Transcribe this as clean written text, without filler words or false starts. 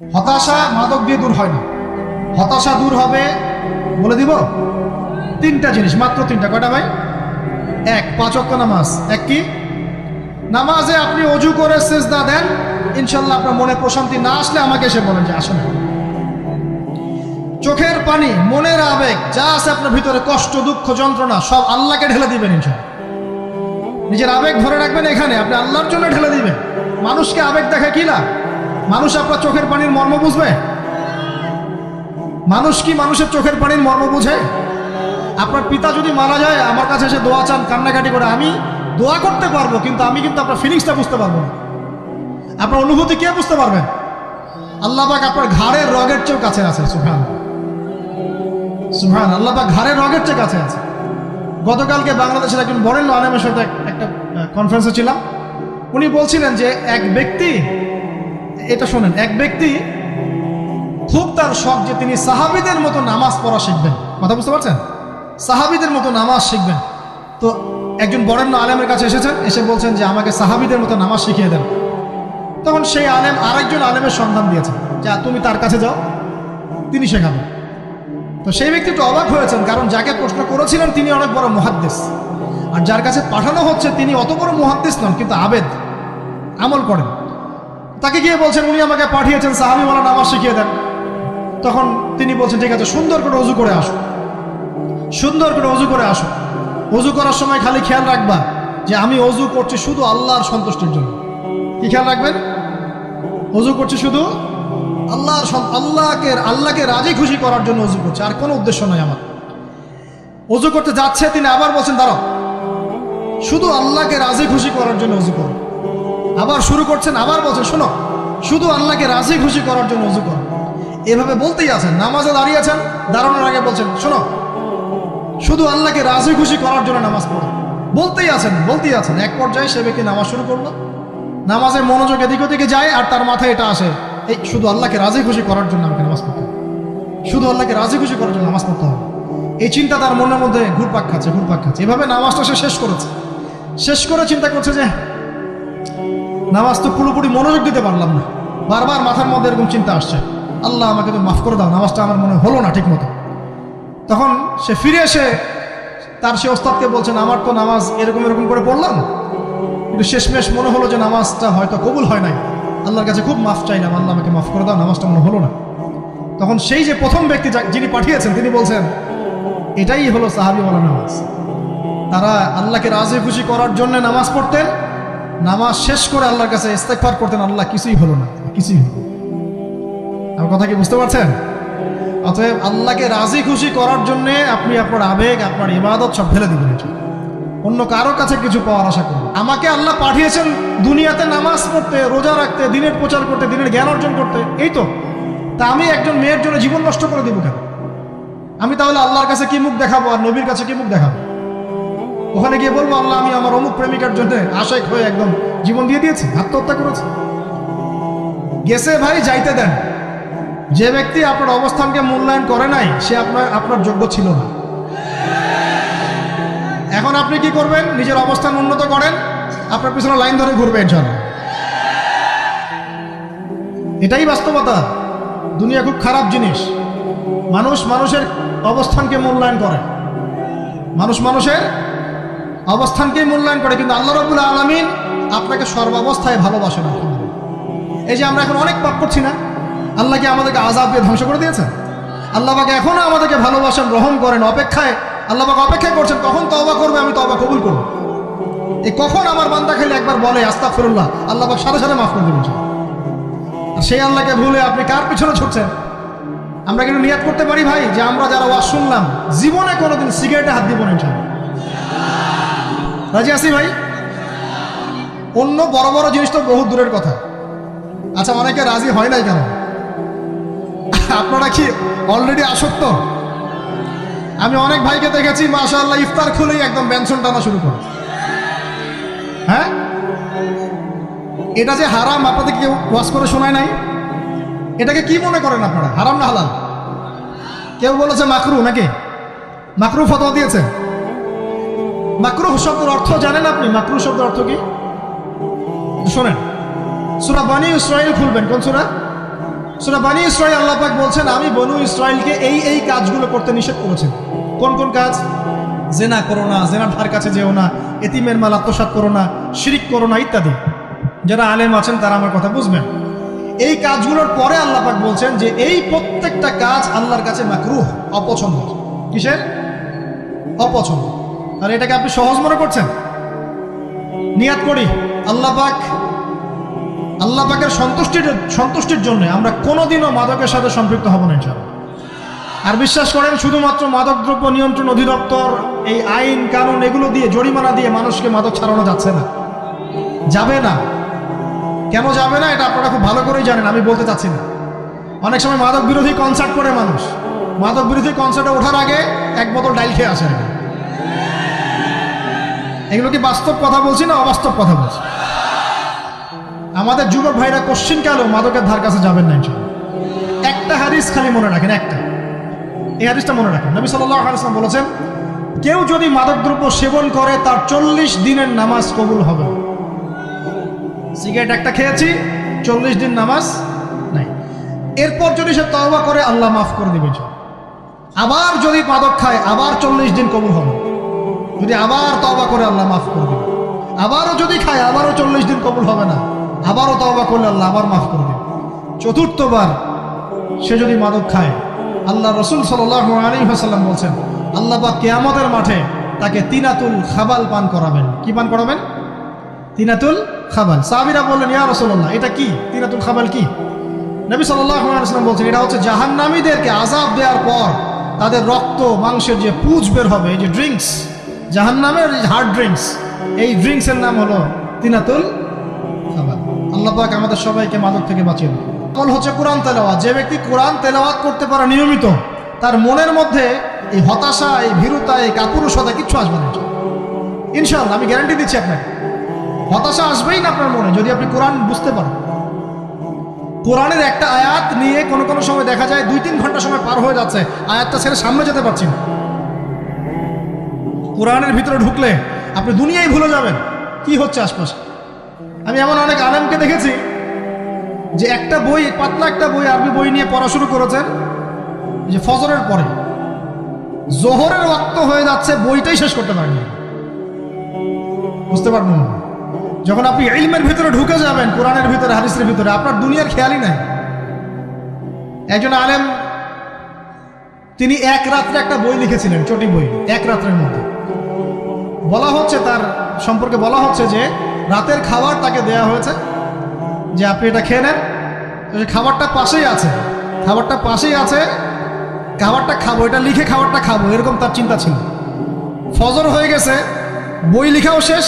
হতাশা মাদক দিয়ে দূর হয় না। হতাশা দূর হবে, বলে দিব, তিনটা জিনিস, মাত্র তিনটা। কয়টা ভাই? এক, 5 ওয়াক্ত নামাজ। এক কি? নামাজে আপনি অজু করে সিজদা দেন, ইনশাল্লাহ আপনার মনে প্রশান্তি না আসলে আমাকে এসে বলেন যে আসেন। চোখের পানি, মনের আবেগ যা আছে আপনার ভিতরে, কষ্ট, দুঃখ, যন্ত্রণা, সব আল্লাহকে ঢেলে দিবেন ইনশাল্লাহ। নিজের আবেগ ধরে রাখবেন এখানে, আপনি আল্লাহর জন্য ঢেলে দিবেন। মানুষকে আবেগ দেখে কি লাভ? মানুষ আপনার চোখের পানির মর্ম বুঝবে? মানুষ কি মানুষের চোখের পানির মর্ম বুঝে? আপনার পিতা যদি মারা যায়, আমার কাছে এসে দোয়া চান, কান্নাকাটি করে, আমি দোয়া করতে পারবো, কিন্তু আমি কিন্তু আপনার ফিলিংসটা বুঝতে পারবো না। আপনার অনুভূতি কে বুঝতে পারবেন? আল্লাহ পাক আপনার ঘাড়ের রগের চেয়েও কাছে আছে। সুবহান সুবহান, আল্লাহ পাক ঘাড়ের রগের চেয়ে কাছে আছে। গতকালকে বাংলাদেশের একজন বরেণ্য আলেমের সাথে একটা কনফারেন্সে ছিলাম। উনি বলছিলেন যে এক ব্যক্তি, এটা শোনেন, এক ব্যক্তি খুব তার শখ যে তিনি সাহাবীদের মতো নামাজ পড়া শিখবেন। কথা বুঝতে পারছেন? সাহাবীদের মতো নামাজ শিখবেন। তো একজন বরেণ্য আলেমের কাছে এসেছেন, এসে বলছেন যে আমাকে সাহাবীদের মতো নামাজ শিখিয়ে দেন। তখন সেই আলেম আরেকজন আলেমের সন্ধান দিয়েছেন, যা তুমি তার কাছে যাও, তিনি শেখাবেন। তো সেই ব্যক্তি একটু অবাক হয়েছেন, কারণ যাকে প্রশ্ন করেছিলেন তিনি অনেক বড় মুহাদ্দিস, আর যার কাছে পাঠানো হচ্ছে তিনি অত বড় মুহাদ্দিস নন, কিন্তু আবেদ, আমল করেন। তাকে গিয়ে বলছেন উনি আমাকে পাঠিয়েছেন সাহাবীওয়ালা নামাজ শিখিয়ে দেন। তখন তিনি বলছেন ঠিক আছে, সুন্দর করে অজু করে আসো, সুন্দর করে অজু করে আসো। অজু করার সময় খালি খেয়াল রাখবা যে আমি অজু করছি শুধু আল্লাহর সন্তুষ্টির জন্য। কি খেয়াল রাখবেন? অজু করছি শুধু আল্লাহকে রাজি খুশি করার জন্য অজু করছে, আর কোনো উদ্দেশ্য নয় আমার। অজু করতে যাচ্ছে, তিনি আবার বলছেন দাঁড়াও, শুধু আল্লাহকে রাজি খুশি করার জন্য অজু করো। আবার শুরু করছেন, আবার বলছেন শোনো, শুধু আল্লাহকে রাজি খুশি করার জন্য অজু করো। এভাবে বলতেই আছেন, নামাজে দাঁড়িয়েছেন, দাঁড়ানোর আগে বলছেন শোনো, শুধু আল্লাহকে রাজি খুশি করার জন্য নামাজ পড়ো। বলতেই আছেন। এক পর্যায়ে সে ব্যক্তি নামাজ শুরু করলো, নামাজে মনোযোগ এদিক ওদিকে যায়, আর তার মাথায় এটা আসে, এই শুধু আল্লাহকে রাজি খুশি করার জন্য আমাকে নামাজ পড়তে হবে, শুধু আল্লাহকে রাজি খুশি করার জন্য নামাজ পড়তে হবে। এই চিন্তা তার মনের মধ্যে ঘুরপাক খাচ্ছে। এভাবে নামাজটা সে শেষ করেছে। শেষ করে চিন্তা করছে যে নামাজ তো পুরোপুরি মনোযোগ দিতে পারলাম না, বারবার মাথার মধ্যে এরকম চিন্তা আসছে, আল্লাহ আমাকে তো মাফ করে দাও, নামাজটা আমার মনে হলো না ঠিক মতো। তখন সে ফিরে এসে তার সে ওস্তাদকে বলছেন আমার তো নামাজ এরকম করে পড়লাম, কিন্তু শেষমেশ মনে হলো যে নামাজটা হয়তো কবুল হয় নাই, আল্লাহর কাছে খুব মাফ চাইলাম, আল্লাহ আমাকে মাফ করে দাও, নামাজটা মনে হলো না। তখন সেই যে প্রথম ব্যক্তি যিনি পাঠিয়েছেন তিনি বলছেন এটাই হলো সাহাবীওয়ালা নামাজ। তারা আল্লাহকে রাজি খুশি করার জন্য নামাজ পড়তেন, নামাজ শেষ করে আল্লাহর কাছে ইস্তেগফার করতেন, আল্লাহ কিছুই হলো না, কিছুই হলো। আমার কথা কি বুঝতে পারছেন? অতএব আল্লাহকে রাজি খুশি করার জন্য আপনি আপনার আবেগ, আপনার ইবাদত সব ফেলে দিবেন, অন্য কারো কাছে কিছু পাওয়ার আশা করবেন। আমাকে আল্লাহ পাঠিয়েছেন দুনিয়াতে নামাজ পড়তে, রোজা রাখতে, দিনের প্রচার করতে, দিনের জ্ঞান অর্জন করতে, এই তো। তা আমি একজন মেয়ের জন্য জীবন নষ্ট করে দিব কেন? আমি তাহলে আল্লাহর কাছে কি মুখ দেখাবো, আর নবীর কাছে কি মুখ দেখাবো? ওখানে গিয়ে বলবো আল্লাহ আমি আমার অমুক প্রেমিকার জন্য আশেক হয়ে একদম জীবন দিয়ে দিয়েছি, আত্মহত্যা করেছি। গেছে ভাই, যাইতে দেন। যে ব্যক্তি আপনার অবস্থানকে মূল্যায়ন করে নাই, সে আপনার যোগ্য ছিল না। এখন আপনি কি করবেন? নিজের অবস্থান উন্নত করেন, আপনার পিছনে লাইন ধরে ঘুরবে ইনশাআল্লাহ। এটাই বাস্তবতা। দুনিয়া খুব খারাপ জিনিস। মানুষের অবস্থানকে মূল্যায়ন করে, মানুষের অবস্থানকে মূল্যায়ন করে, কিন্তু আল্লাহ রাব্বুল আলামিন আপনাকে সর্বাবস্থায় ভালোবাসেন। এই যে আমরা এখন অনেক পাপ করছি না, আল্লাহ কি আমাদেরকে আযাব দিয়ে ধ্বংস করে দিয়েছেন? আল্লাহ পাক এখনো আমাদেরকে ভালোবাসেন, রহম করেন, আল্লাহ পাক অপেক্ষা করছেন কখন তওবা করবে, আমি তওবা কবুল করব। এই কখন আমার বান্দা খালি একবার বলে আস্তাগফিরুল্লাহ, আল্লাহ পাক সাথে সাথে মাফ করে দেবেন। আর সেই আল্লাহকে ভুলে আপনি কার পিছনে ছুটছেন? আমরা কিন্তু নিয়াত করতে পারি ভাই যে আমরা যারা ওয়াজ শুনলাম জীবনে কোনোদিন সিগারেটে হাত দিব না ইনশাআল্লাহ। রাজি আছি ভাই? অন্য বড় বড় জিনিস তো বহু দূরের কথা। আচ্ছা, অনেকে রাজি হয় নাই কেন? আপনারা কি অলরেডি আসক্ত? আমি অনেক ভাইকে দেখেছি মাশাআল্লাহ ইফতার খুলেই একদম বেনসন টানা শুরু করে। হ্যাঁ, এটা যে হারাম আপনাদের কেউ ওয়াজ করে শোনায় নাই? এটাকে কি মনে করেন আপনারা, হারাম না হালাল? কেউ বলেছে মাকরু, নাকি মাকরু ফতোয়া দিয়েছে? মাকরু শব্দের অর্থ জানেন আপনি? মাকরু শব্দের অর্থ কি শোনেন, সূরা বনী ইসরাঈল খুলবেন। কোন সূরা? সূরা বনী ইসরাঈল আল্লাহ পাক বলছেন, আমি বনু ইসরাঈলকে এই কাজগুলো করতে নিষেধ করেছেন। কোন কোন কাজ? জেনা করো না, জেনার ধার কাছে যেও না, এতিমের মাল আত্মসাৎ করো না, শিরিক করো না ইত্যাদি। যারা আলেম আছেন তারা আমার কথা বুঝবেন। এই কাজগুলোর পরে আল্লাহ পাক বলছেন যে এই প্রত্যেকটা কাজ আল্লাহর কাছে মাকরুহ, অপছন্দ। কিসের? অপছন্দ। আর এটাকে আপনি সহজ মনে করছেন? নিয়াত করি আল্লাহ পাকের সন্তুষ্টির জন্য আমরা কোনোদিনও মাদকের সাথে সম্পৃক্ত হব না ইনশাআল্লাহ। আর বিশ্বাস করেন, শুধুমাত্র মাদকদ্রব্য নিয়ন্ত্রণ অধিদপ্তর এই আইন কানুন এগুলো দিয়ে, জরিমানা দিয়ে মানুষকে মাদক ছাড়ানো যাচ্ছে না, যাবে না। কেন যাবে না এটা আপনারা খুব ভালো করেই জানেন, আমি বলতে চাচ্ছি না। অনেক সময় মাদক বিরোধী কনসার্ট করে মানুষ, মাদক বিরোধী কনসার্টে ওঠার আগে এক বোতল ডাইল খেয়ে আসে। এগুলো কি বাস্তব কথা বলছি না অবাস্তব কথা বলছি? আমাদের যুবক ভাইরা কোশ্চিন কালেও মাদকের ধার কাছে যাবেন না ইনশাআল্লাহ। একটা হাদিস খালি মনে রাখেন, একটা, এই হাদিসটা মনে রাখেন। নবী সাল্লাল্লাহু আলাইহি ওয়াসাল্লাম বলেছেন, কেউ যদি মাদকদ্রব্য সেবন করে তার 40 দিনের নামাজ কবুল হবে। সিগারেট একটা খেয়েছি, 40 দিন নামাজ নাই। এরপর যদি সে তওবা করে আল্লাহ মাফ করে দিবে। আবার যদি মাদক খায় আবার 40 দিন কবুল হবে। যদি আবার তওবা করে আল্লাহ মাফ করে দিবে। আবারও যদি খায় আবারও 40 দিন কবুল হবে না, আবারও তওবা করলে আল্লাহ আবার মাফ করে দিবে। চতুর্থবার সে যদি মাদক খায়, আল্লাহ রাসূল সাল্লাল্লাহু আলাইহি ওয়াসাল্লাম বলছেন, আল্লাহ পাক কিয়ামতের মাঠে তাকে তিনাতুল খাবাল পান করাবেন। কি পান করাবেন? তিনাতুল খাবাল। সাহাবীরা বললেন, ইয়া রাসূলুল্লাহ, এটা কি তিনাতুল খাবাল? কি? নবী সাল্লাল্লাহু আলাইহি ওয়াসাল্লাম বলছেন, এটা হচ্ছে জাহান্নামীদেরকে আযাব দেওয়ার পর তাদের রক্ত মাংসের যে পুঁজ বের হবে, এই যে ড্রিঙ্কস, জাহান্নামের হার্ড ড্রিঙ্কস, এই ড্রিঙ্কসের নাম হলো তিনাতুল খাবাল। আল্লাহ পাক আমাদের সবাইকে মাদক থেকে বাঁচিয়ে দেন। আমল হচ্ছে কোরআন তেলাওয়াত। যে ব্যক্তি কোরআন তেলাওয়াত করতে পারে নিয়মিত, তার মনের মধ্যে এই হতাশা, এই ভীরুতা, এই কাপুরুষতা কিচ্ছু আসবে না ইনশাআল্লাহ। আমি গ্যারান্টি দিচ্ছি আপনাকে, হতাশা আসবেই না আপনার মনে যদি আপনি কোরআন বুঝতে পারেন। কোরআনের একটা আয়াত নিয়ে কোনো সময় দেখা যায় 2-3 ঘন্টা সময় পার হয়ে যাচ্ছে, আয়াতটা ছেড়ে সামনে যেতে পারছি না। কোরআনের ভিতরে ঢুকলে আপনি দুনিয়ায় ভুলে যাবেন কি হচ্ছে আশপাশে। আমি এমন অনেক আলেমকে দেখেছি যে একটা বই, পাতলা একটা বই, আরবি বই নিয়ে পড়া শুরু করেছেন, যে ফজরের পরে জোহরের ওয়াক্ত হয়ে যাচ্ছে, বইটাই শেষ করতে পারেননি। বুঝতে পারবেন না? যখন আপনি ইলমের ভিতরে ঢুকে যাবেন, কোরআনের ভিতরে, হাদিসের ভিতরে, আপনার দুনিয়ার খেয়ালই নাই। একজন আলেম, তিনি এক রাত্রে একটা বই লিখেছিলেন, চটি বই, এক রাত্রের মধ্যে। বলা হচ্ছে, তার সম্পর্কে বলা হচ্ছে যে রাতের খাবার তাকে দেয়া হয়েছে, যে আপনি এটা খেয়ে নেন। খাবারটা পাশেই আছে, খাবারটা খাবো, এটা লিখে খাবারটা খাবো, এরকম তার চিন্তা ছিল। ফজর হয়ে গেছে, বই লেখাও শেষ,